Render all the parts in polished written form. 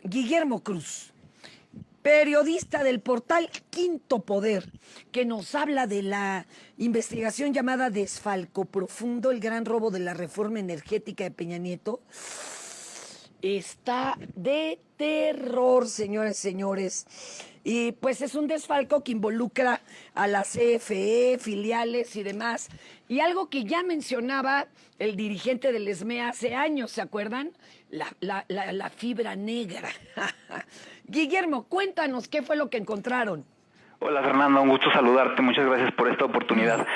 Guillermo Cruz, periodista del portal Quinto Poder, que nos habla de la investigación llamada Desfalco Profundo, el gran robo de la reforma energética de Peña Nieto. Está de terror, señores, señores. Y pues es un desfalco que involucra a la CFE, filiales y demás. Y algo que ya mencionaba el dirigente del ESME hace años, ¿se acuerdan? La fibra negra. Guillermo, cuéntanos qué fue lo que encontraron. Hola Fernanda, un gusto saludarte, muchas gracias por esta oportunidad.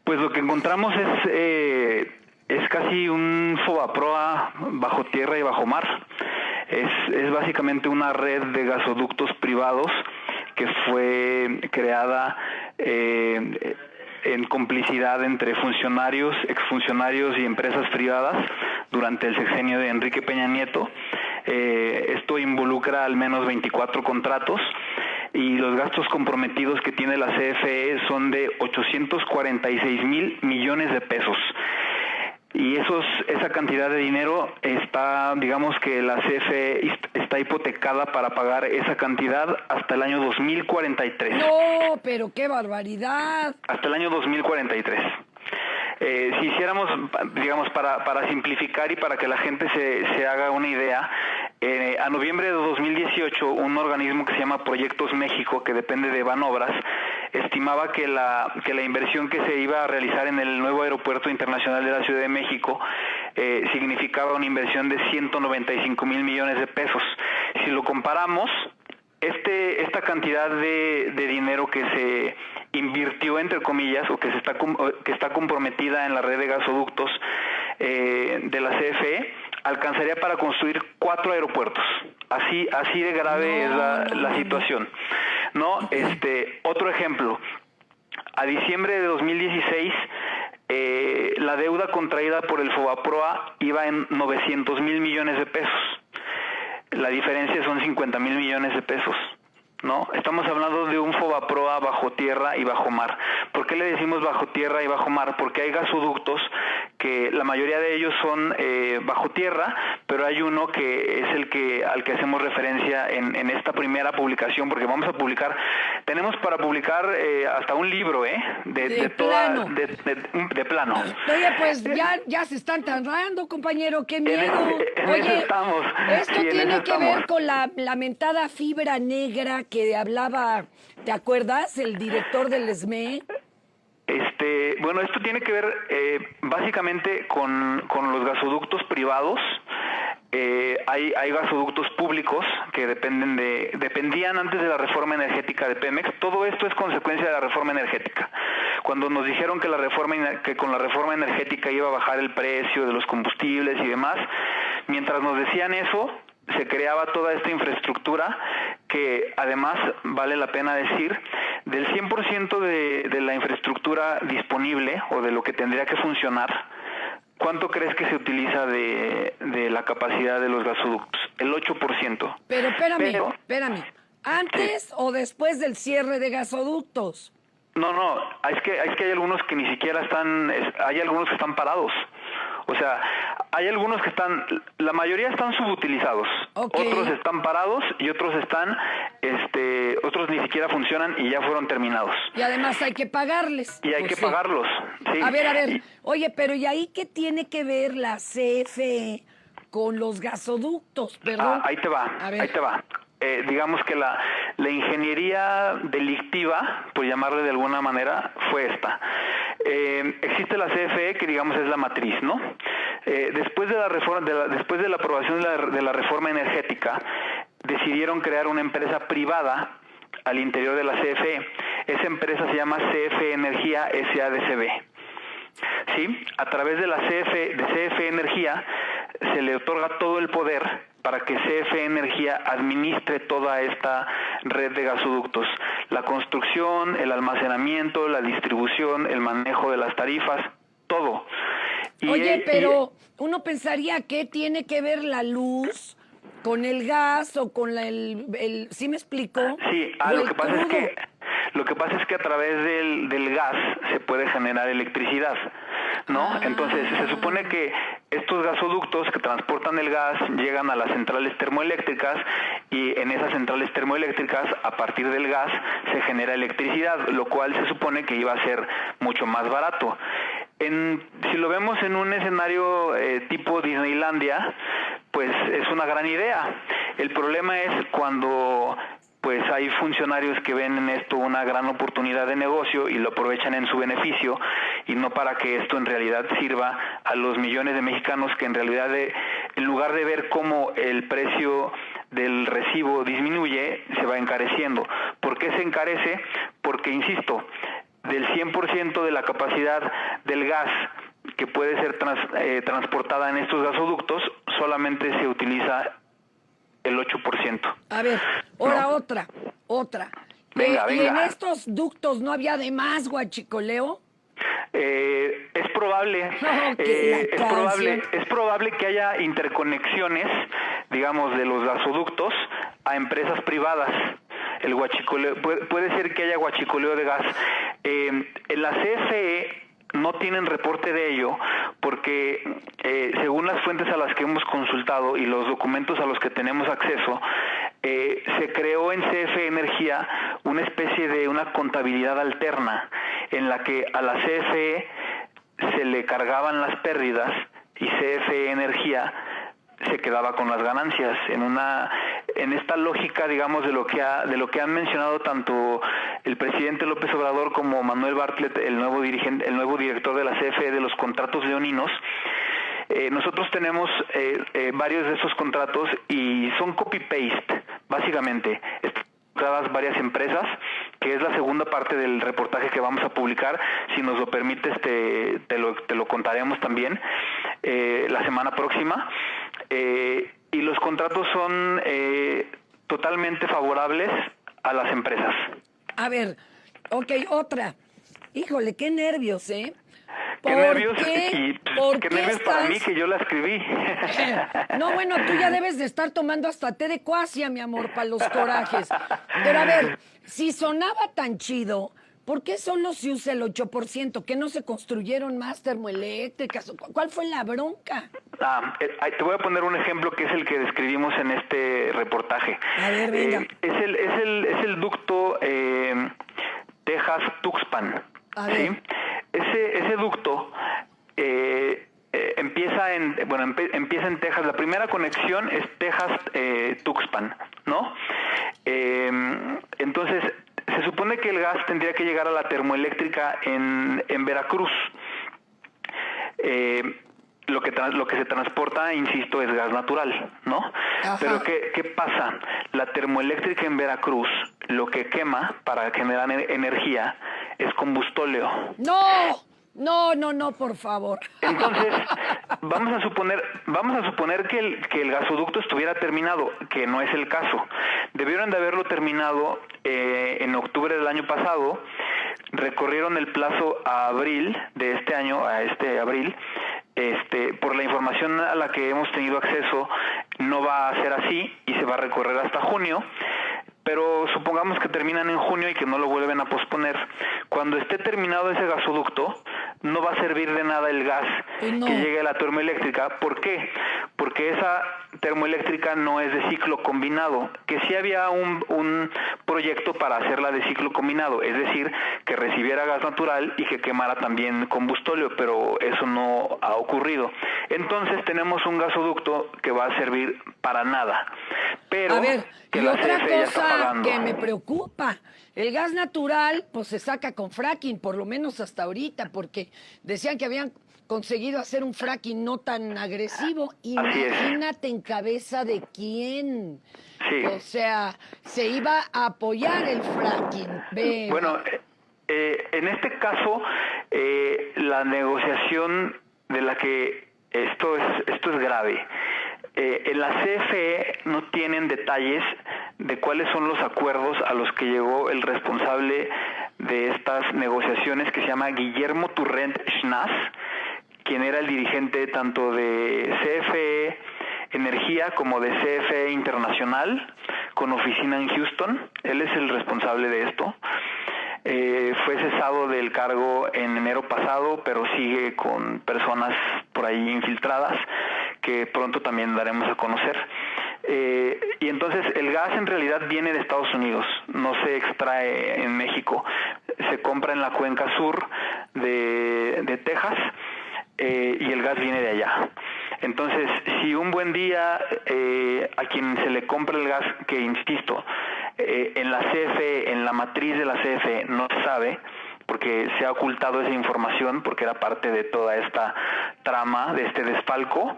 Pues lo que encontramos es casi un Fobaproa bajo tierra y bajo mar. Es básicamente una red de gasoductos privados que fue creada en complicidad entre funcionarios, exfuncionarios y empresas privadas durante el sexenio de Enrique Peña Nieto. Esto involucra al menos 24 contratos y los gastos comprometidos que tiene la CFE son de 846,000 millones de pesos. Y esa cantidad de dinero está, digamos que la CFE está hipotecada para pagar esa cantidad hasta el año 2043. No, pero qué barbaridad. Hasta el año 2043. Si hiciéramos, digamos, para simplificar y para que la gente se haga una idea, a noviembre de 2018, un organismo que se llama Proyectos México, que depende de Banobras, estimaba que la inversión que se iba a realizar en el nuevo aeropuerto internacional de la Ciudad de México significaba una inversión de 195,000 millones de pesos. Si lo comparamos, esta cantidad de dinero que se invirtió, entre comillas, o que está comprometida en la red de gasoductos de la CFE, alcanzaría para construir 4 aeropuertos. Así de grave es la situación. ¿No? Otro ejemplo, a diciembre de 2016, la deuda contraída por el Fobaproa iba en 900,000 millones de pesos. La diferencia son 50,000 millones de pesos, ¿no? Estamos hablando de un Fobaproa bajo tierra y bajo mar. ¿Por qué le decimos bajo tierra y bajo mar? Porque hay gasoductos que la mayoría de ellos son bajo tierra, pero hay uno que es al que hacemos referencia en esta primera publicación, porque tenemos para publicar hasta un libro, de plano. Oye, pues ya se están tardando, compañero, qué miedo. En eso estamos. Esto Sí, tiene que ver con la lamentada fibra negra que hablaba, ¿te acuerdas? El director del ESME. Bueno, esto tiene que ver básicamente con los gasoductos privados. Hay gasoductos públicos que dependían antes de la reforma energética de Pemex. Todo esto es consecuencia de la reforma energética. Cuando nos dijeron que con la reforma energética iba a bajar el precio de los combustibles y demás, mientras nos decían eso, se creaba toda esta infraestructura que además, vale la pena decir, del 100% de la infraestructura disponible o de lo que tendría que funcionar, ¿cuánto crees que se utiliza de la capacidad de los gasoductos? El 8%. Pero espérame. ¿Antes sí o después del cierre de gasoductos? No, es que hay algunos que ni siquiera hay algunos que están parados. O sea, hay algunos la mayoría están subutilizados, okay. Otros están parados y otros otros ni siquiera funcionan y ya fueron terminados. Y además hay que pagarles. Y hay que pagarlos, sí. A ver, oye, pero ¿y ahí qué tiene que ver la CFE con los gasoductos? Perdón. Ahí te va. Digamos que la ingeniería delictiva, por llamarle de alguna manera, fue esta. Existe la CFE, que digamos es la matriz, ¿no? Después de la aprobación de la reforma energética, decidieron crear una empresa privada al interior de la CFE. Esa empresa se llama CFE Energía SADCB. ¿Sí? A través de la CFE Energía se le otorga todo el poder para que CFE Energía administre toda esta red de gasoductos. La construcción, el almacenamiento, la distribución, el manejo de las tarifas, todo. Oye, pero uno pensaría que tiene que ver la luz con el gas o con el ¿sí me explico? Sí, lo que pasa es que a través del gas se puede generar electricidad, ¿no? Entonces, se supone que estos gasoductos que transportan el gas llegan a las centrales termoeléctricas y en esas centrales termoeléctricas, a partir del gas, se genera electricidad, lo cual se supone que iba a ser mucho más barato. Si lo vemos en un escenario tipo Disneylandia, pues es una gran idea. El problema es cuando pues hay funcionarios que ven en esto una gran oportunidad de negocio y lo aprovechan en su beneficio y no para que esto en realidad sirva a los millones de mexicanos que en realidad en lugar de ver cómo el precio del recibo disminuye, se va encareciendo. ¿Por qué se encarece? Porque, insisto, del 100% de la capacidad del gas que puede ser transportada en estos gasoductos, solamente se utiliza el 8%. A ver, ahora ¿no? otra. Venga. ¿Y en estos ductos no había de más guachicoleo? Es probable, es probable que haya interconexiones, digamos, de los gasoductos a empresas privadas. El guachicoleo, puede ser que haya guachicoleo de gas. En la CFE no tienen reporte de ello porque según las fuentes a las que hemos consultado y los documentos a los que tenemos acceso, se creó en CFE Energía una especie de una contabilidad alterna en la que a la CFE se le cargaban las pérdidas y CFE Energía se quedaba con las ganancias en esta lógica, digamos, de lo que han mencionado tanto el presidente López Obrador como Manuel Bartlett, el nuevo director de la CFE, de los contratos leoninos. Nosotros tenemos varios de esos contratos y son copy-paste, básicamente. Varias empresas, que es la segunda parte del reportaje que vamos a publicar. Si nos lo permites, te lo contaremos también la semana próxima. Y los contratos son totalmente favorables a las empresas. A ver, ok, otra. Híjole, qué nervios, ¿eh? Qué nervios, qué nervios para mí que yo la escribí. No, bueno, tú ya debes de estar tomando hasta té de cuasia, mi amor, para los corajes. Pero a ver, si sonaba tan chido, ¿por qué solo se usa el 8%? ¿Que no se construyeron más termoeléctricas? ¿Cuál fue la bronca? Te voy a poner un ejemplo que es el que describimos en este reportaje. A ver, venga. Es el ducto Texas-Tuxpan. ¿Sí? Ese ducto empieza en Texas. La primera conexión es Texas-Tuxpan, ¿no? Entonces, se supone que el gas tendría que llegar a la termoeléctrica en Veracruz. Lo que se transporta, insisto, es gas natural, ¿no? Ajá. Pero ¿qué pasa? La termoeléctrica en Veracruz, lo que quema para generar energía es combustóleo. No, por favor. Entonces, vamos a suponer que el gasoducto estuviera terminado, que no es el caso. Debieron de haberlo terminado en octubre del año pasado. Recorrieron el plazo a abril de este año, abril. Por la información a la que hemos tenido acceso, no va a ser así y se va a recorrer hasta junio. Pero supongamos que terminan en junio y que no lo vuelven a posponer. Cuando esté terminado ese gasoducto, no va a servir de nada el gas que llegue a la termoeléctrica. ¿Por qué? Porque esa termoeléctrica no es de ciclo combinado, que sí había un proyecto para hacerla de ciclo combinado, es decir, que recibiera gas natural y que quemara también combustóleo, pero eso no ha ocurrido. Entonces tenemos un gasoducto que va a servir para nada. Pero a ver, que y la otra CFE ya está cosa pagando. que me preocupa, el gas natural pues se saca con fracking, por lo menos hasta ahorita, porque decían que habían conseguido hacer un fracking no tan agresivo. Imagínate en cabeza de quién. Sí. O sea, se iba a apoyar el fracking. Venga. Bueno, en este caso, la negociación de la que esto es grave. En la CFE no tienen detalles de cuáles son los acuerdos a los que llegó el responsable de estas negociaciones, que se llama Guillermo Turrent Schnaz, quien era el dirigente tanto de CFE Energía como de CFE Internacional, con oficina en Houston. Él es el responsable de esto. Fue cesado del cargo en enero pasado, pero sigue con personas por ahí infiltradas que pronto también daremos a conocer. Y entonces el gas en realidad viene de Estados Unidos, no se extrae en México, se compra en la cuenca sur de Texas, y el gas viene de allá. Entonces, si un buen día a quien se le compra el gas, que insisto, en la CFE, en la matriz de la CFE no se sabe, porque se ha ocultado esa información, porque era parte de toda esta trama, de este desfalco.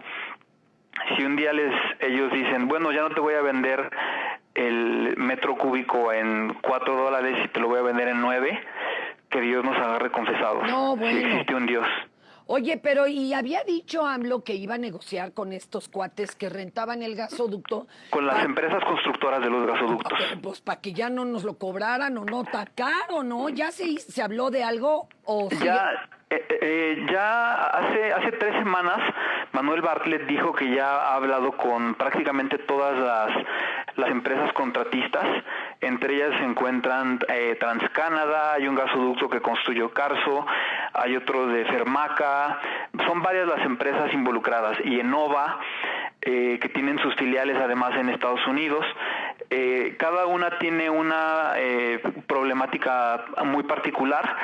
Si un día ellos dicen, bueno, ya no te voy a vender el metro cúbico en $4 y te lo voy a vender en 9, que Dios nos agarre confesados. No, bueno. Si existe un Dios. Oye, pero ¿y había dicho AMLO que iba a negociar con estos cuates que rentaban el gasoducto? Con las empresas constructoras de los gasoductos. Pues para que ya no nos lo cobraran o no tan caro, ¿no? ¿Ya se habló de algo o Ya hace 3 semanas Manuel Bartlett dijo que ya ha hablado con prácticamente todas las empresas contratistas. Entre ellas se encuentran TransCanada, hay un gasoducto que construyó Carso, hay otro de Fermaca, son varias las empresas involucradas, y Enova, que tienen sus filiales además en Estados Unidos. Cada una tiene una problemática muy particular,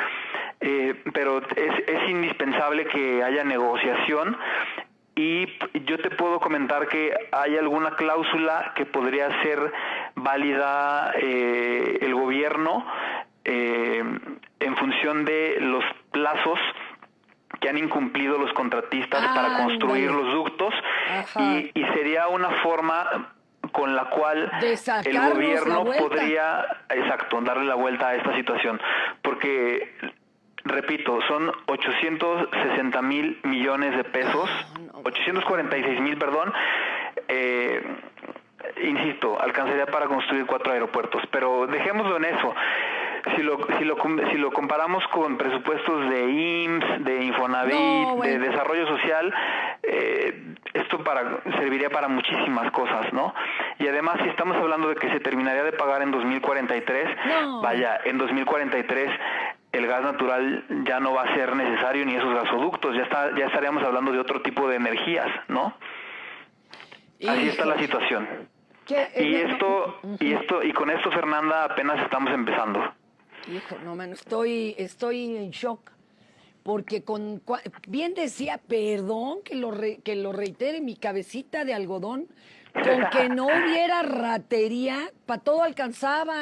pero es indispensable que haya negociación. Y yo te puedo comentar que hay alguna cláusula que podría ser válida el gobierno en función de los plazos que han incumplido los contratistas para construir los ductos, y sería una forma con la cual el gobierno podría, darle la vuelta a esta situación, porque repito, son 860,000 millones de pesos, 846,000, perdón. Insisto, alcanzaría para construir 4 aeropuertos, pero dejémoslo en eso. Si lo comparamos con presupuestos de IMSS, de Infonavit, de Desarrollo Social, esto serviría para muchísimas cosas, ¿no? Y además, si estamos hablando de que se terminaría de pagar en 2043, en 2043 el gas natural ya no va a ser necesario, ni esos gasoductos, ya estaríamos hablando de otro tipo de energías, ¿no? Así está la situación. Y con esto, Fernanda, apenas estamos empezando. Hijo, no, mano, estoy en shock. Porque bien decía, perdón que lo reitere, mi cabecita de algodón, con que no hubiera ratería, para todo alcanzaba.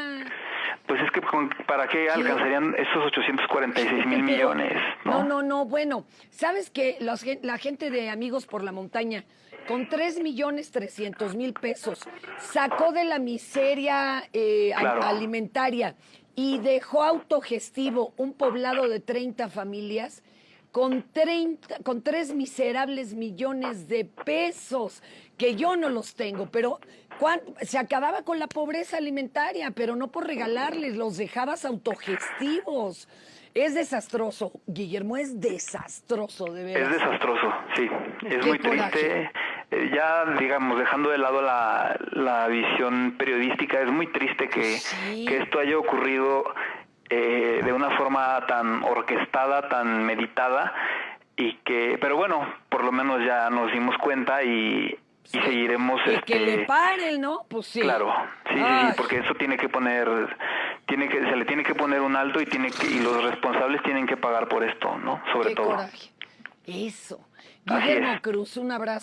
Pues es que ¿para qué alcanzarían esos 846,000 millones? No, bueno, ¿sabes qué? La gente de Amigos por la Montaña, con 3,300,000 pesos, sacó de la miseria alimentaria y dejó autogestivo un poblado de 30 familias con 3 miserables millones de pesos, que yo no los tengo, pero se acababa con la pobreza alimentaria, pero no por regalarles, los dejabas autogestivos. Es desastroso, Guillermo, es desastroso, de verdad. Es desastroso, sí, es muy triste. Ya, digamos, dejando de lado la visión periodística, es muy triste que esto haya ocurrido de una forma tan orquestada, tan meditada, pero bueno, por lo menos ya nos dimos cuenta y seguiremos. Que le paren, ¿no? Pues sí. Claro, sí, porque eso se le tiene que poner un alto, y los responsables tienen que pagar por esto, ¿no? Sobre todo. Qué coraje. Eso. Guillermo Cruz, un abrazo.